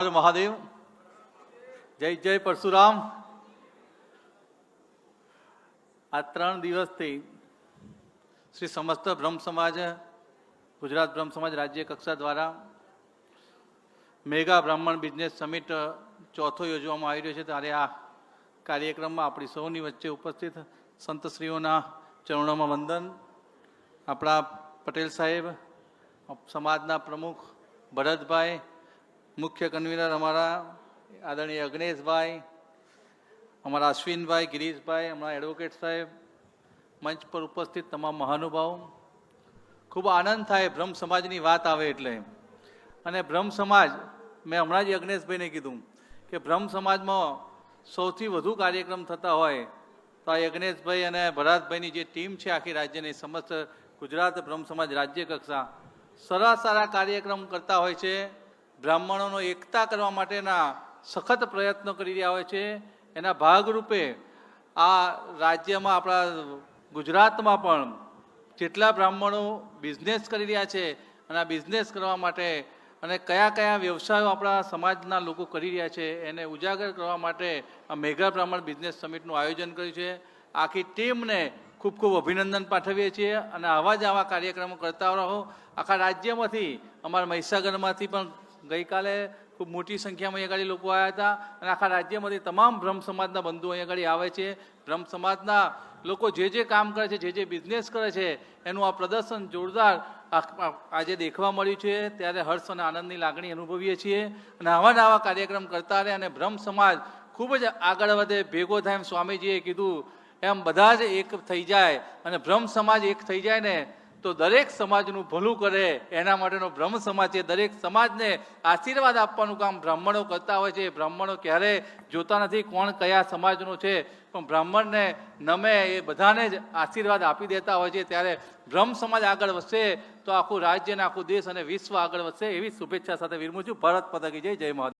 મહાદેવ, જય જય પરશુરામ। આ 3 દિવસથી શ્રી સમસ્ત બ્રહ્મ સમાજ, ગુજરાત બ્રહ્મ સમાજ રાજ્ય કક્ષા દ્વારા મેગા બ્રાહ્મણ બિઝનેસ સમિટ ચોથો યોજવામાં આવી રહ્યો છે। ત્યારે આ કાર્યક્રમમાં આપણી સૌની વચ્ચે ઉપસ્થિત સંતશ્રીઓના ચરણોમાં વંદન, આપણા પટેલ સાહેબ, સમાજના પ્રમુખ ભરતભાઈ, મુખ્ય કન્વીનર અમારા આદરણીય અગ્નેશભાઈ, અમારા અશ્વિનભાઈ, ગિરીશભાઈ, અમારા એડવોકેટ સાહેબ, મંચ પર ઉપસ્થિત તમામ મહાનુભાવો, ખૂબ આનંદ થાય બ્રહ્મ સમાજની વાત આવે એટલે। અને બ્રહ્મ સમાજ, મેં હમણાં જ અગ્નેશભાઈને કીધું કે બ્રહ્મ સમાજમાં સૌથી વધુ કાર્યક્રમ થતા હોય તો આ અગ્નેશભાઈ અને ભરતભાઈની જે ટીમ છે આખી રાજ્યની સમસ્ત ગુજરાત બ્રહ્મ સમાજ રાજ્ય કક્ષા સારા કાર્યક્રમ કરતા હોય છે। બ્રાહ્મણોનો એકતા કરવા માટેના સખત પ્રયત્નો કરી રહ્યા હોય છે। એના ભાગરૂપે આ રાજ્યમાં, આપણા ગુજરાતમાં પણ જેટલા બ્રાહ્મણો બિઝનેસ કરી રહ્યા છે અને આ બિઝનેસ કરવા માટે અને કયા કયા વ્યવસાયો આપણા સમાજના લોકો કરી રહ્યા છે એને ઉજાગર કરવા માટે આ મેગા બ્રાહ્મણ બિઝનેસ સમિટનું આયોજન કર્યું છે। આખી ટીમને ખૂબ ખૂબ અભિનંદન પાઠવીએ છીએ અને આવા કાર્યક્રમો કરતા રહો। આખા રાજ્યમાંથી, અમારા મહીસાગરમાંથી પણ ગઈકાલે ખૂબ મોટી સંખ્યામાં અહીંયા આગળ લોકો આવ્યા હતા અને આખા રાજ્યમાંથી તમામ બ્રહ્મ સમાજના બંધુઓ અહીંયા આગળ આવે છે। બ્રહ્મ સમાજના લોકો જે કામ કરે છે, જે બિઝનેસ કરે છે એનું આ પ્રદર્શન જોરદાર આજે દેખવા મળ્યું છે। ત્યારે હર્ષ અને આનંદની લાગણી અનુભવીએ છીએ અને આવા કાર્યક્રમ કરતા રહે અને બ્રહ્મ સમાજ ખૂબ જ આગળ વધે, ભેગો થાય। એમ સ્વામીજીએ કીધું એમ બધા જ એક થઈ જાય અને બ્રહ્મ સમાજ એક થઈ જાય ને તો દરેક સમાજનું ભલું કરે, એના માટેનો બ્રહ્મ સમાજ છે। દરેક સમાજને આશીર્વાદ આપવાનું કામ બ્રાહ્મણો કરતા હોય છે। બ્રાહ્મણો ક્યારેય જોતા નથી કોણ કયા સમાજનો છે, પણ બ્રાહ્મણને નમે એ બધાને જ આશીર્વાદ આપી દેતા હોય છે। ત્યારે બ્રહ્મ સમાજ આગળ વધશે તો આખું રાજ્ય અને આખું દેશ અને વિશ્વ આગળ વધશે, એવી શુભેચ્છા સાથે વિરમું છું। ભારત માતા કી જય, જય મહાદેવ।